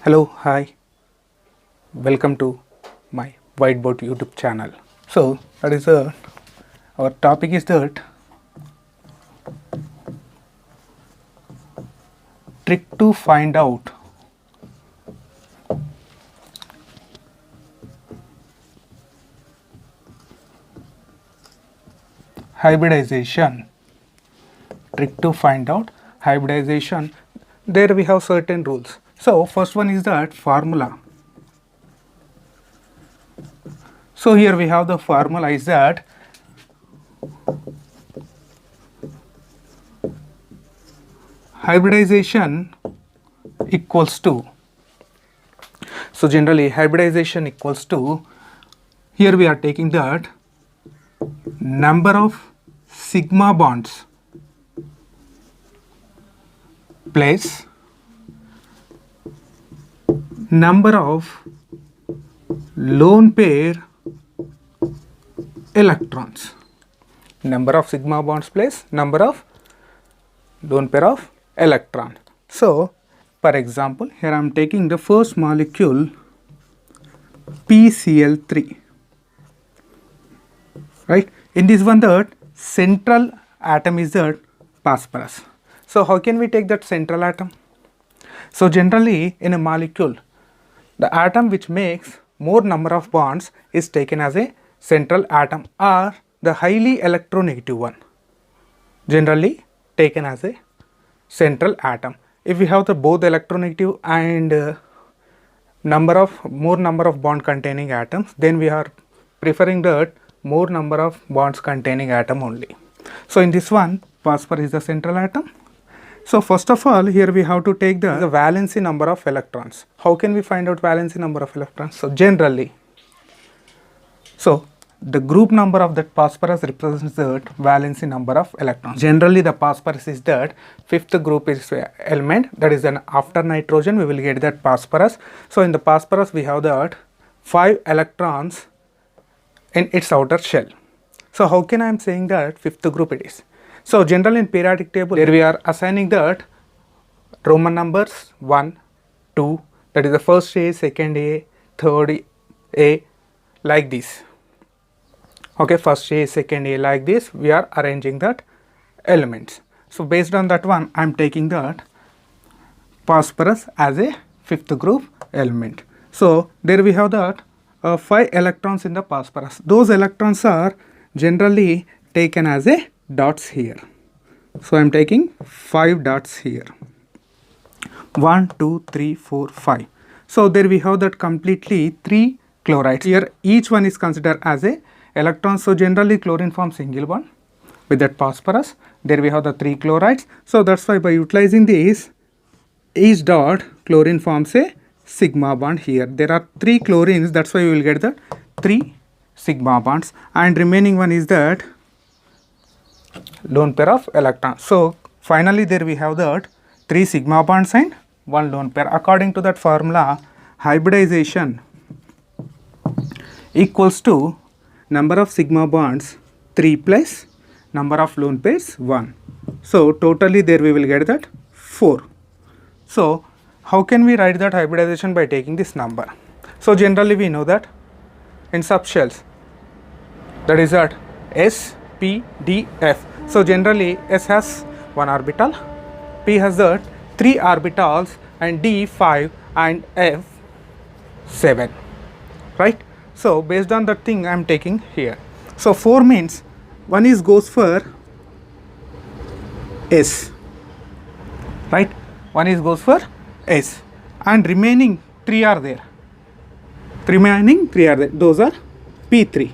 Hello, hi, welcome to my whiteboard YouTube channel. So that is our topic is that trick to find out hybridization. Trick to find out hybridization. There we have certain rules. So first one is that formula. So here we have the formula is that hybridization equals to, so generally hybridization equals to, here we are taking that number of sigma bonds plus number of lone pair electrons. Number of sigma bonds plus number of lone pair of electron. So for example, here I am taking the first molecule PCl3, right? In this one, the central atom is the phosphorus. So how can we take that central atom? So generally in a molecule, the atom which makes more number of bonds is taken as a central atom, or the highly electronegative one generally taken as a central atom. If we have the both electronegative and more number of bond containing atoms, then we are preferring that more number of bonds containing atom only. So in this one, phosphorus is the central atom. So first of all, here we have to take the valency number of electrons. How can we find out valency number of electrons? So generally, so the group number of that phosphorus represents the valency number of electrons. Generally the phosphorus is that fifth group is element, that is an after nitrogen we will get that phosphorus. So in the phosphorus we have that 5 electrons in its outer shell. So how can I am saying that fifth group it is? So generally in periodic table there we are assigning that Roman numbers 1, 2, that is the first A, second A, third A, like this. Okay, first A, second A, like this we are arranging that elements. So based on that one I am taking that phosphorus as a fifth group element. So there we have that 5 electrons in the phosphorus. Those electrons are generally taken as a dots here. So I am taking 5 dots here. 1, 2, 3, 4, 5. So there we have that completely 3 chlorides. Here each one is considered as a electron. So generally chlorine forms single bond with that phosphorus. There we have the 3 chlorides. So that's why by utilizing this, each dot chlorine forms a sigma bond here. There are 3 chlorines, that's why you will get the 3 sigma bonds, and remaining one is that lone pair of electrons. So finally there we have that 3 sigma bonds and 1 lone pair. According to that formula, hybridization equals to number of sigma bonds 3 plus number of lone pairs 1. So totally there we will get that 4. So how can we write that hybridization? By taking this number. So generally we know that in subshells, that is that S, P, D, F. So generally S has 1 orbital, P has that 3 orbitals, and D 5 and F 7, right? So based on that thing I am taking here. So 4 means one is goes for S, right? One is goes for S, and remaining 3 are there. Those are P3.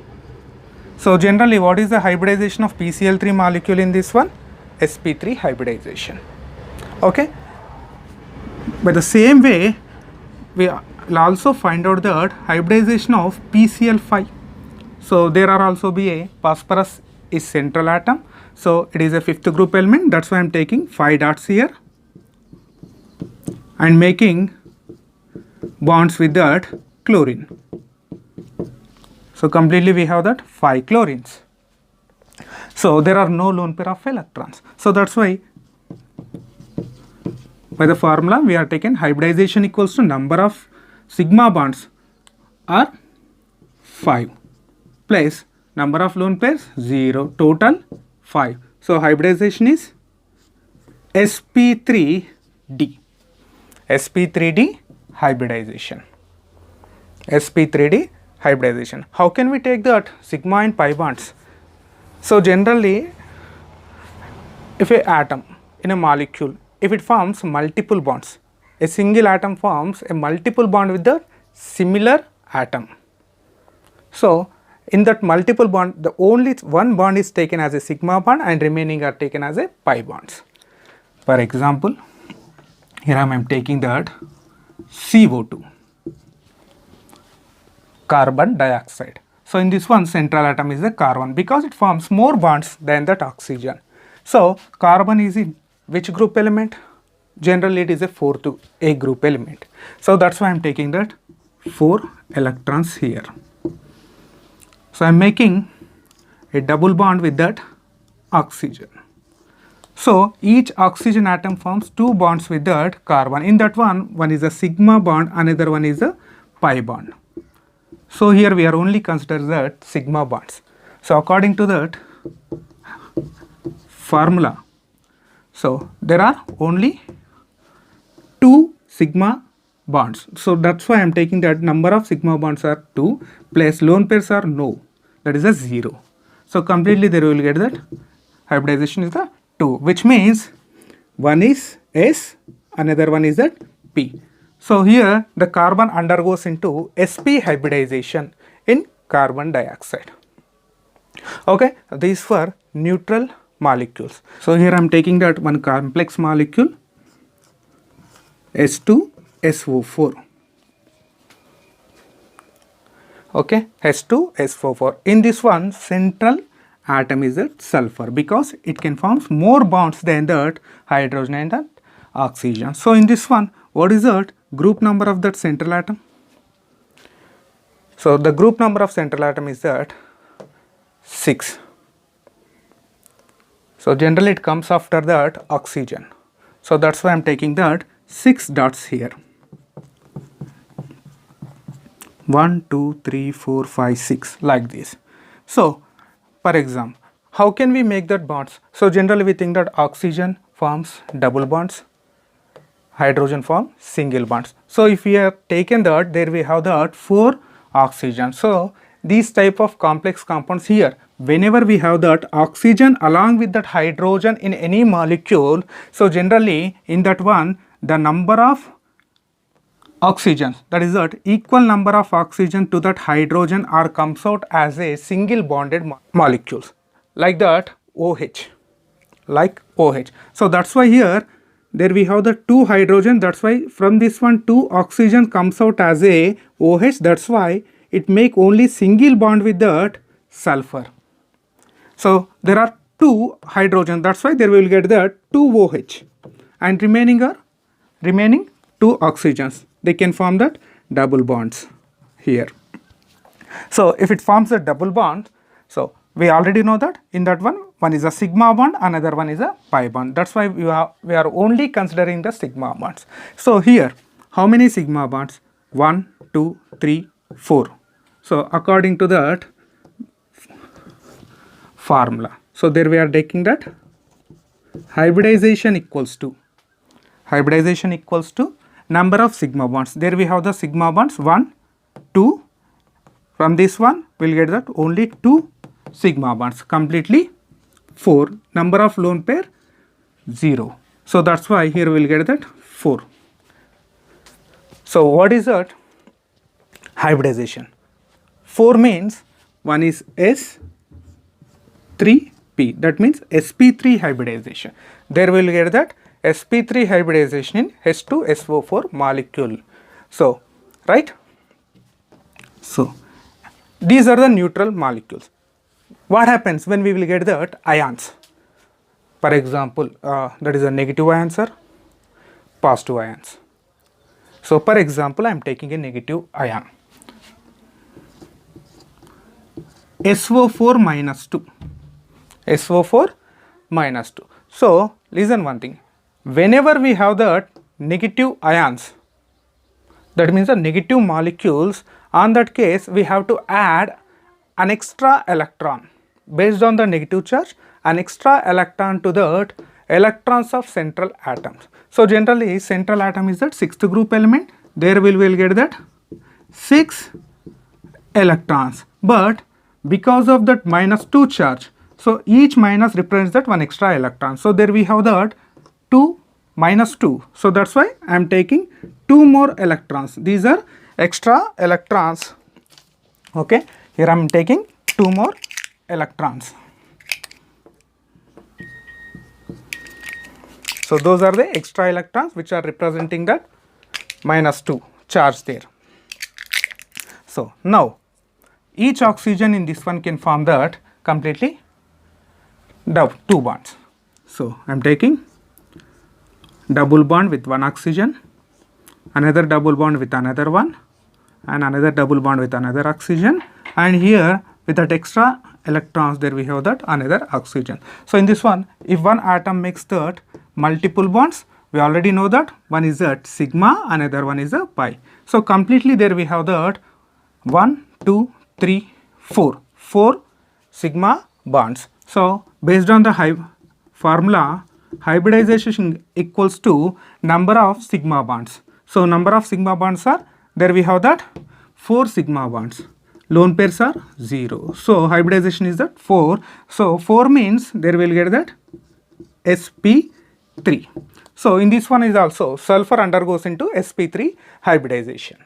So generally what is the hybridization of PCl3 molecule in this one? sp3 hybridization. Okay. By the same way, we will also find out that hybridization of PCl5. So there are also be a phosphorus is central atom. So it is a fifth group element. That's why I am taking 5 dots here and making bonds with that chlorine. So completely we have that 5 chlorines. So there are no lone pair of electrons. So that's why By the formula we are taken hybridization equals to number of sigma bonds are 5 plus number of lone pairs 0, total 5. So hybridization is sp3d. sp3d hybridization. sp3d hybridization. How can we take that sigma and pi bonds? So generally, if a atom in a molecule, if it forms multiple bonds, a single atom forms a multiple bond with the similar atom. So in that multiple bond, the only one bond is taken as a sigma bond and remaining are taken as a pi bonds. For example, here I am taking that CO2, carbon dioxide. So in this one, central atom is the carbon because it forms more bonds than that oxygen. So carbon is in which group element? Generally it is a 4th A group element. So that's why I am taking that 4 electrons here. So I am making a double bond with that oxygen. So each oxygen atom forms 2 bonds with that carbon. In that one is a sigma bond, another one is a pi bond. So here we are only considering that sigma bonds. So according to that formula, so there are only 2 sigma bonds. So that's why I am taking that number of sigma bonds are 2 plus lone pairs are no, that is a 0. So completely there we will get that hybridization is the 2, which means one is S, another one is that P. So here the carbon undergoes into sp hybridization in carbon dioxide. Okay, these for neutral molecules. So here I am taking that one complex molecule S2SO4. Okay, S2SO4. In this one, central atom is that sulfur because it can form more bonds than that hydrogen and that oxygen. So in this one, what is that group number of that central atom? So the group number of central atom is that 6. So generally it comes after that oxygen. So that's why I am taking that 6 dots here. 1, 2, 3, 4, 5, 6 like this. So for example, how can we make that bonds? So generally we think that oxygen forms double bonds, hydrogen form single bonds. So if we have taken that, there we have that 4 oxygen. So these type of complex compounds here, whenever we have that oxygen along with that hydrogen in any molecule, so generally in that one the number of oxygens, that is that equal number of oxygen to that hydrogen are comes out as a single bonded molecules like that OH, like OH. So that's why here there we have the 2 hydrogen, that's why from this one 2 oxygen comes out as a OH, that's why it make only single bond with that sulfur. So there are 2 hydrogen, that's why there will get that 2 OH and remaining 2 oxygens. They can form that double bonds here. So if it forms a double bond, so we already know that in that one is a sigma bond, another one is a pi bond. That's why we are only considering the sigma bonds. So here, how many sigma bonds? 1, 2, 3, 4. So according to that formula, so there we are taking that hybridization equals to number of sigma bonds. There we have the sigma bonds 1, 2. From this one we will get that only 2 sigma bonds, completely 4. Number of lone pair 0. So that's why here we will get that 4. So what is that hybridization? 4 means one is S3P, that means sp3 hybridization. There we will get that sp3 hybridization in H2SO4 molecule. So right, so these are the neutral molecules. What happens when we will get that ions? For example, that is a negative ions or positive ions. So for example, I am taking a negative ion SO4 minus 2. SO4 minus 2. So listen one thing, whenever we have that negative ions, that means the negative molecules, on that case we have to add an extra electron based on the negative charge, an extra electron to that electrons of central atoms. So generally central atom is that sixth group element, there we will get that 6 electrons, but because of that -2 charge, so each minus represents that one extra electron. So there we have that 2 minus 2. So that's why I am taking 2 more electrons. These are extra electrons. Okay, here I am taking 2 more electrons. So those are the extra electrons which are representing that -2 charge there. So now each oxygen in this one can form that completely 2 bonds. So I am taking double bond with one oxygen, another double bond with another one, and another double bond with another oxygen, and here with that extra electrons there we have that another oxygen. So in this one, if one atom makes that multiple bonds, we already know that one is that sigma, another one is a pi. So completely there we have that 1, 2, 3, 4 sigma bonds. So based on the formula, hybridization equals to number of sigma bonds. So number of sigma bonds are, there we have that 4 sigma bonds. Lone pairs are 0. So hybridization is that 4. So 4 means there will get that sp3. So in this one is also sulfur undergoes into sp3 hybridization.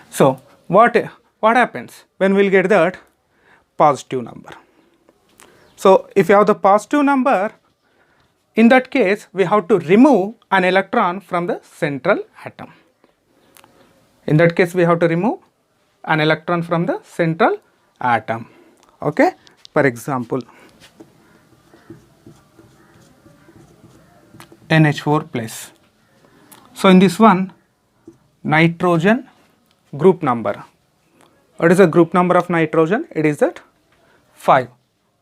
So what happens when we will get that positive number? So if you have the positive number, in that case we have to remove an electron from the central atom. In that case we have to remove an electron from the central atom. Okay, for example NH4 plus. So in this one, nitrogen group number. What is the group number of nitrogen? It is that 5.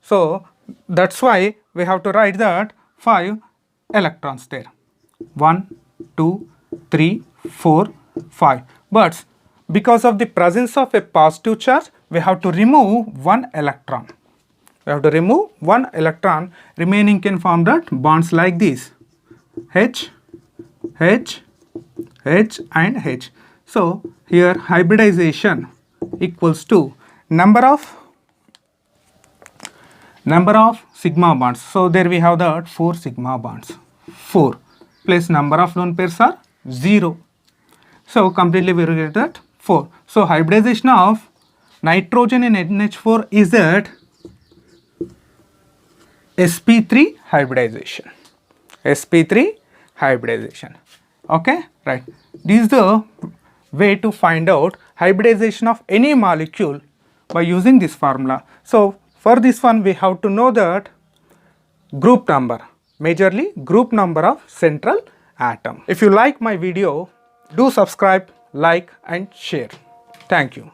So that's why we have to write that 5 electrons there. 1, 2, 3, 4, 5. But because of the presence of a positive charge, we have to remove one electron. We have to remove one electron. Remaining can form that bonds like this. H, H, H and H. So here hybridization equals to number of sigma bonds. So there we have that 4 sigma bonds. 4 plus number of lone pairs are 0. So completely we will get that 4. So hybridization of nitrogen in NH4 is that sp3 hybridization. sp3 hybridization. Okay, right. This is the way to find out hybridization of any molecule by using this formula. So for this one we have to know that group number, majorly group number of central atom. If you like my video, do subscribe, like and share. Thank you.